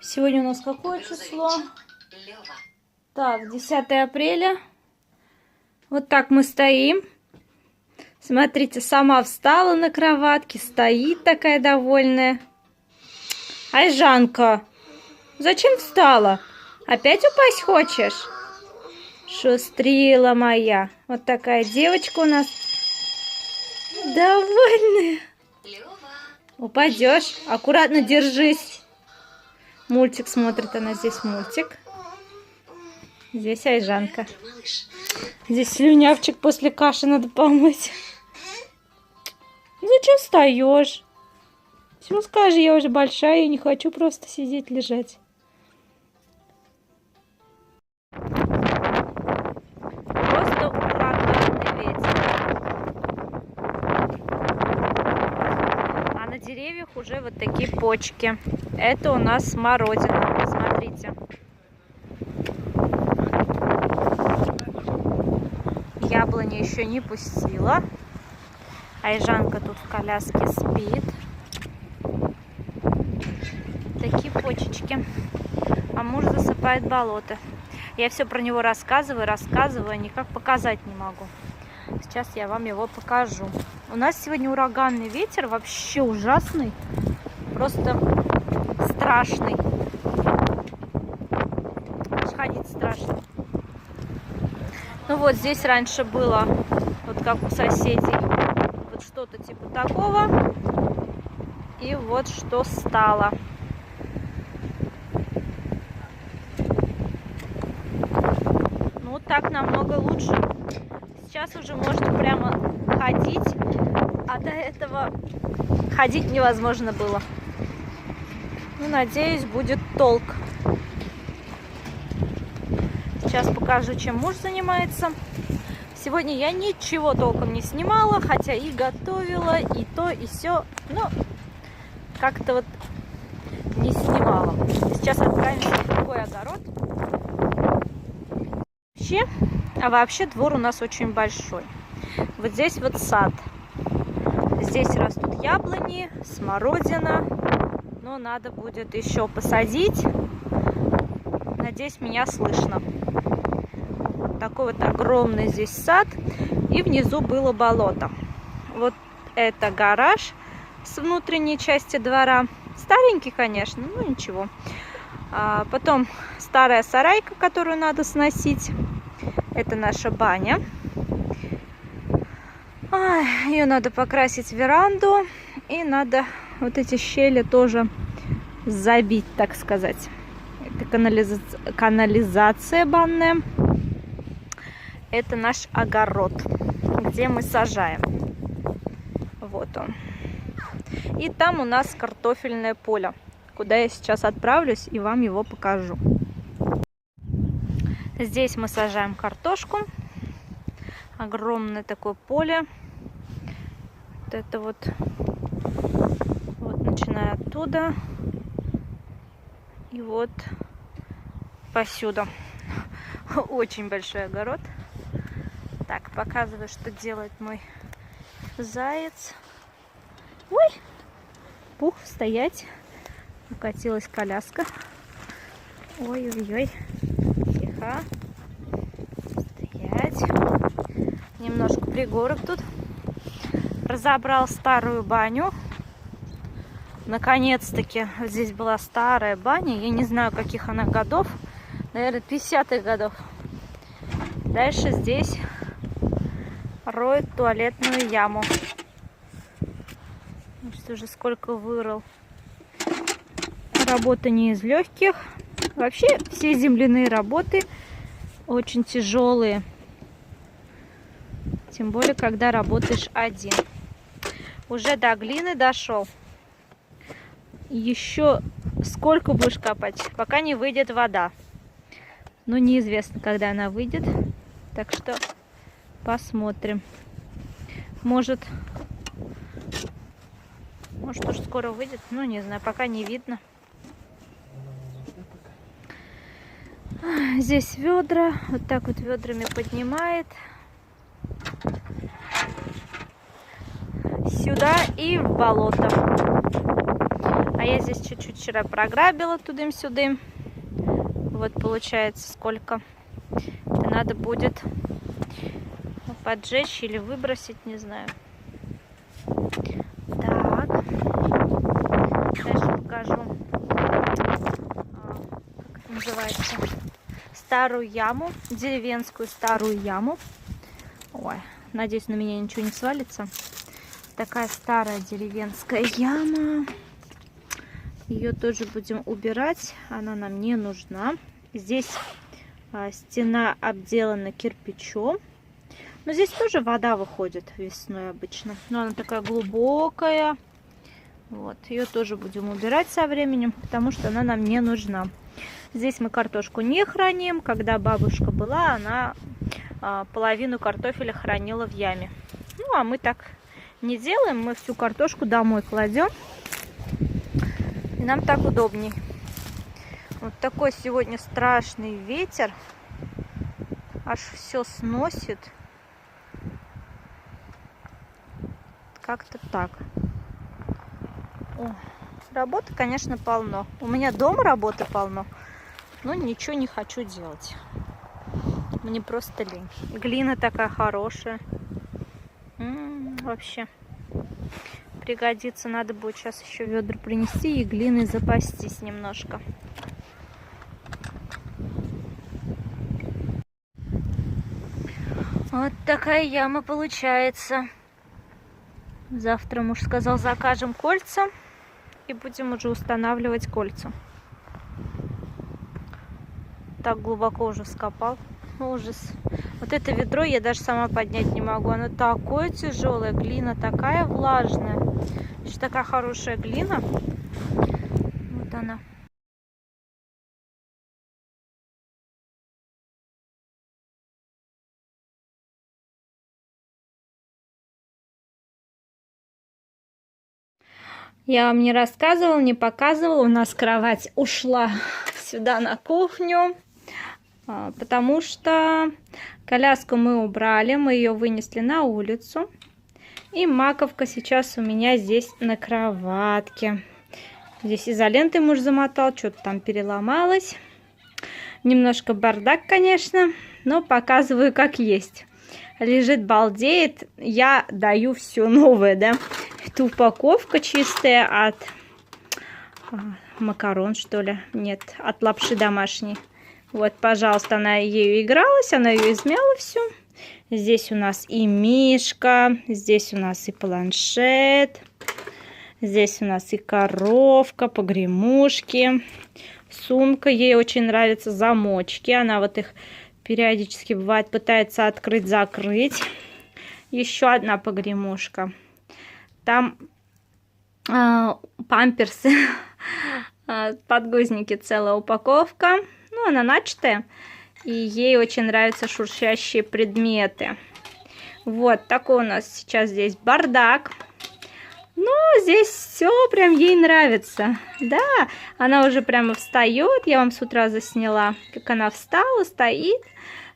Сегодня у нас какое число? Так, 10 апреля. Вот так мы стоим. Смотрите, сама встала на кроватке, стоит такая довольная. Ай, Жанка, зачем встала? Опять упасть хочешь? Шустрила моя. Вот такая девочка у нас. Довольная. Упадешь. Аккуратно держись. Мультик смотрит она здесь, мультик. Здесь Айжанка. Здесь слюнявчик после каши надо помыть. Зачем встаешь? Все скажи, я уже большая и не хочу просто сидеть, лежать. Просто ураганный ветер. А на деревьях уже вот такие почки. Это у нас смородина. Смотрите. Яблони еще не пустила. Айжанка тут в коляске спит. Такие почечки. А муж засыпает болото. Я все про него рассказываю, а никак показать не могу. Сейчас я вам его покажу. У нас сегодня ураганный ветер, вообще ужасный. Просто страшный. Ходить страшно. Ну вот здесь раньше было, вот как у соседей, вот что-то типа такого. И вот что стало. Ну так намного лучше. Сейчас уже можно прямо ходить, а до этого ходить невозможно было. Ну, надеюсь, будет толк. Сейчас покажу, чем муж занимается. Сегодня я ничего толком не снимала, хотя и готовила, и то, и сё. Но как-то вот не снимала. Сейчас отправимся в другой огород. Вообще двор у нас очень большой. Вот здесь вот сад. Здесь растут яблони, смородина. Но надо будет еще посадить. Надеюсь, меня слышно. Вот такой вот огромный здесь сад. И внизу было болото. Вот это гараж с внутренней части двора. Старенький, конечно, но ничего. Потом старая сарайка, которую надо сносить. Это наша баня. Ее надо покрасить веранду. И надо вот эти щели тоже забить, так сказать. Это канализация банная. Это наш огород, где мы сажаем. Вот он. И там у нас картофельное поле, куда я сейчас отправлюсь и вам его покажу. Здесь мы сажаем картошку. Огромное такое поле. Вот это вот начиная оттуда. И вот посюда. Очень большой огород. Так, показываю, что делает мой заяц. Ой! Пух, стоять. Укатилась коляска. Ой-ой-ой. Тихо. Стоять. Немножко пригорок тут. Разобрал старую баню. Наконец-таки здесь была старая баня. Я не знаю, каких она годов. Наверное, 50-х годов. Дальше здесь роет туалетную яму. Значит, уже сколько вырыл. Работа не из легких. Вообще все земляные работы очень тяжелые. Тем более, когда работаешь один. Уже до глины дошел. Еще сколько будешь копать, пока не выйдет вода. Но неизвестно, когда она выйдет. Так что посмотрим. Может уже скоро выйдет. Ну, не знаю, пока не видно. Здесь ведра. Вот так вот ведрами поднимает. Сюда и в болото. А я здесь чуть-чуть вчера програбила тудым-сюдым. Вот получается сколько. Это надо будет поджечь или выбросить, не знаю. Так. Дальше покажу, как это называется, старую яму, деревенскую старую яму. Ой, надеюсь, на меня ничего не свалится. Такая старая деревенская яма. Ее тоже будем убирать. Она нам не нужна. Здесь стена обделана кирпичом. Но здесь тоже вода выходит весной обычно. Но она такая глубокая. Вот. Ее тоже будем убирать со временем, потому что она нам не нужна. Здесь мы картошку не храним. Когда бабушка была, она половину картофеля хранила в яме. Ну, а мы так не делаем. Мы всю картошку домой кладем. И нам так удобней. Вот такой сегодня страшный ветер. Аж все сносит. Как-то так. О, работы, конечно, полно. У меня дома работы полно. Но ничего не хочу делать. Мне просто лень. Глина такая хорошая. Вообще пригодится. Надо будет сейчас еще ведра принести и глиной запастись немножко. Вот такая яма получается. Завтра муж сказал, закажем кольца и будем уже устанавливать кольца. Так глубоко уже вскопал. Ужас. Вот это ведро я даже сама поднять не могу. Оно такое тяжелое, глина такая влажная. Еще такая хорошая глина. Вот она. Я вам не рассказывала, не показывала. У нас кровать ушла сюда на кухню. Потому что коляску мы убрали, мы ее вынесли на улицу. И маковка сейчас у меня здесь на кроватке. Здесь изолентой муж замотал, что-то там переломалось. Немножко бардак, конечно, но показываю как есть. Лежит, балдеет, я даю все новое, да. Это упаковка чистая от макарон, что ли, нет, от лапши домашней. Вот, пожалуйста, она ею игралась, она ее измяла всю. Здесь у нас и мишка, здесь у нас и планшет, здесь у нас и коровка, погремушки, сумка. Ей очень нравятся замочки, она вот их периодически, бывает, пытается открыть-закрыть. Еще одна погремушка. Там памперсы, подгузники, целая упаковка. Ну, она начатая, и ей очень нравятся шуршащие предметы. Вот такой у нас сейчас здесь бардак. Ну, здесь все прям ей нравится. Да, она уже прямо встает. Я вам с утра засняла, как она встала, стоит.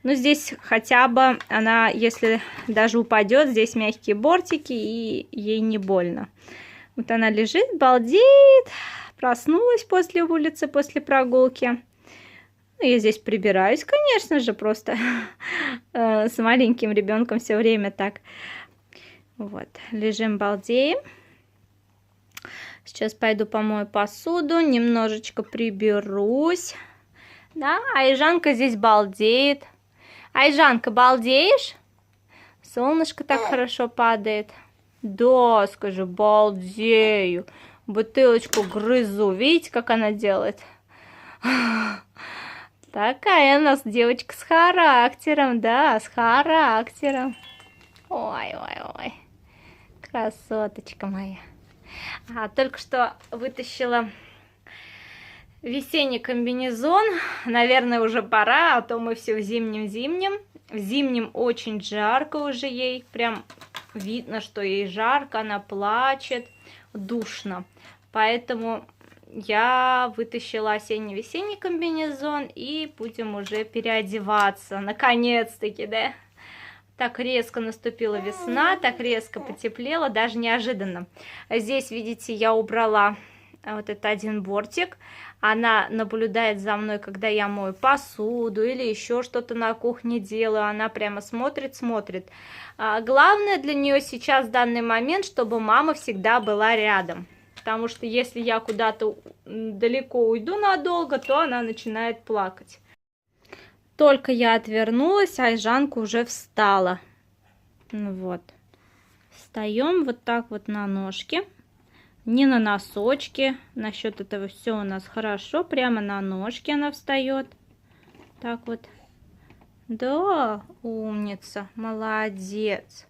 Но здесь хотя бы она, если даже упадет, здесь мягкие бортики, и ей не больно. Вот она лежит, балдеет. Проснулась после улицы, после прогулки. Я здесь прибираюсь, конечно же, просто с маленьким ребенком все время так. Вот, лежим, балдеем. Сейчас пойду помою посуду, немножечко приберусь. Да, Айжанка здесь балдеет. Айжанка, балдеешь? Солнышко так хорошо падает. Да, скажи, балдею. Бутылочку грызу. Видите, как она делает? Такая у нас девочка с характером, да, с характером. Ой-ой-ой, красоточка моя. Только что вытащила весенний комбинезон. Наверное, уже пора, а то мы все в зимнем-зимнем. В зимнем очень жарко уже ей. Прям видно, что ей жарко, она плачет, душно. Поэтому я вытащила осенне-весенний комбинезон и будем уже переодеваться. Наконец-таки, да? Так резко наступила весна, так резко потеплело, даже неожиданно. Здесь, видите, я убрала вот это один бортик. Она наблюдает за мной, когда я мою посуду или еще что-то на кухне делаю. Она прямо смотрит. Главное для нее сейчас в данный момент, чтобы мама всегда была рядом. Потому что если я куда-то далеко уйду надолго, то она начинает плакать. Только я отвернулась, Айжанка уже встала. Вот. Встаем вот так вот на ножки. Не на носочки. Насчет этого все у нас хорошо. Прямо на ножки она встает. Так вот. Да, умница, молодец.